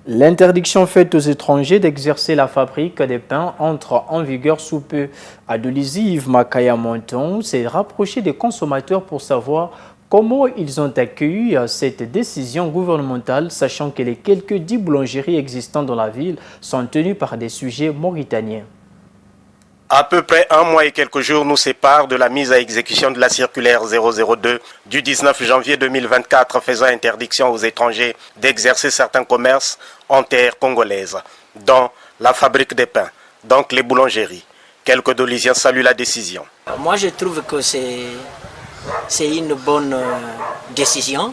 L'interdiction faite aux étrangers d'exercer la fabrique des pains entre en vigueur sous peu. Adolizi Yves Makaya Monton s'est rapproché des consommateurs pour savoir comment ils ont accueilli cette décision gouvernementale, sachant que les quelques 10 boulangeries existantes dans la ville sont tenues par des sujets mauritaniens. À peu près un mois et quelques jours nous séparent de la mise à exécution de la circulaire 002 du 19 janvier 2024 faisant interdiction aux étrangers d'exercer certains commerces en terre congolaise, dont la fabrique des pains, donc les boulangeries. Quelques Dolisiens saluent la décision. Moi je trouve que c'est une bonne décision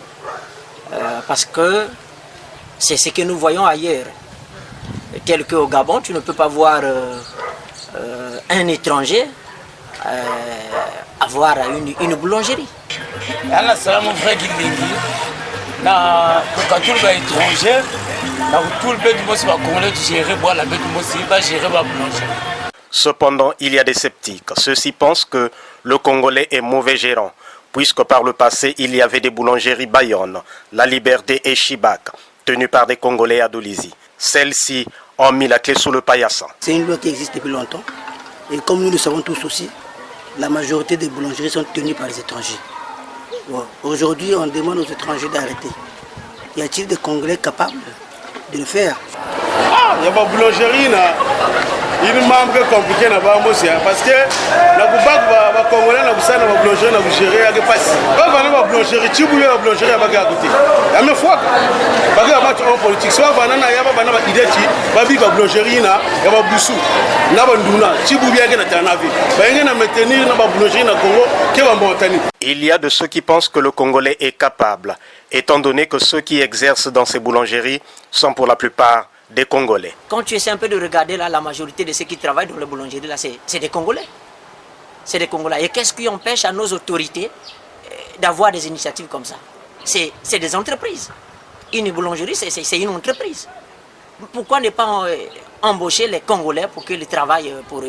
parce que c'est ce que nous voyons ailleurs. Tel qu'au Gabon, tu ne peux pas voir un étranger avoir une boulangerie. Cependant, il y a des sceptiques. Ceux-ci pensent que le Congolais est mauvais gérant, puisque par le passé, il y avait des boulangeries Bayonne, La Liberté et Chibak, tenues par des Congolais à Dolisie. Celles-ci ont mis la clé sous le paillasson. C'est une loi qui existe depuis longtemps. Et comme nous le savons tous aussi, la majorité des boulangeries sont tenues par les étrangers. Bon. Aujourd'hui, on demande aux étrangers d'arrêter. Y a-t-il des Congolais capables de le faire? Il y a pas de boulangerie, il manque compliqué parce que les Congolais ne boulangerie ne gérer pas si. Pas de boulangerie, tu bouilles la boulangerie à côté. La même fois, parce que en politique, soit il y a pas idée qui, la boulangerie na, il y a pas boussou, na banduna, tu bouilles à Tanavi. Il y a maintenir la boulangerie na Congo qui va montagne. Il y a de ceux qui pensent que le Congolais est capable, étant donné que ceux qui exercent dans ces boulangeries sont pour la plupart des Congolais. Quand tu essaies un peu de regarder là, la majorité de ceux qui travaillent dans les boulangeries, là, c'est des Congolais. C'est des Congolais. Et qu'est-ce qui empêche à nos autorités d'avoir des initiatives comme ça? C'est des entreprises. Une boulangerie, c'est une entreprise. Pourquoi ne pas embaucher les Congolais pour qu'ils travaillent pour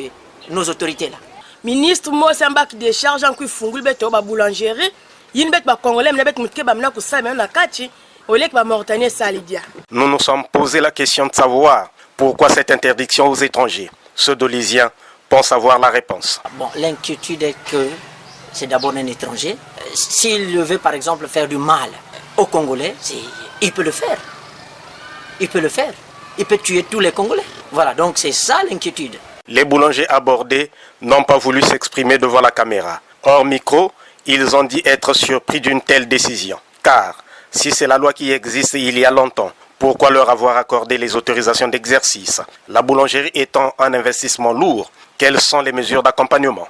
nos autorités là? Ministre, moi, c'est un bac de charge en qui fungul bête au boulangerie. Il y a des Congolais, mais des mutke bamna kusa même na kati. Nous nous sommes posé la question de savoir pourquoi cette interdiction aux étrangers. Ceux Dolisiens pensent avoir la réponse. Bon, l'inquiétude est que c'est d'abord un étranger. S'il veut par exemple faire du mal aux Congolais, il peut le faire. Il peut le faire. Il peut tuer tous les Congolais. Voilà, donc c'est ça l'inquiétude. Les boulangers abordés n'ont pas voulu s'exprimer devant la caméra. Hors micro, ils ont dit être surpris d'une telle décision. Car si c'est la loi qui existe il y a longtemps, pourquoi leur avoir accordé les autorisations d'exercice? La boulangerie étant un investissement lourd, quelles sont les mesures d'accompagnement?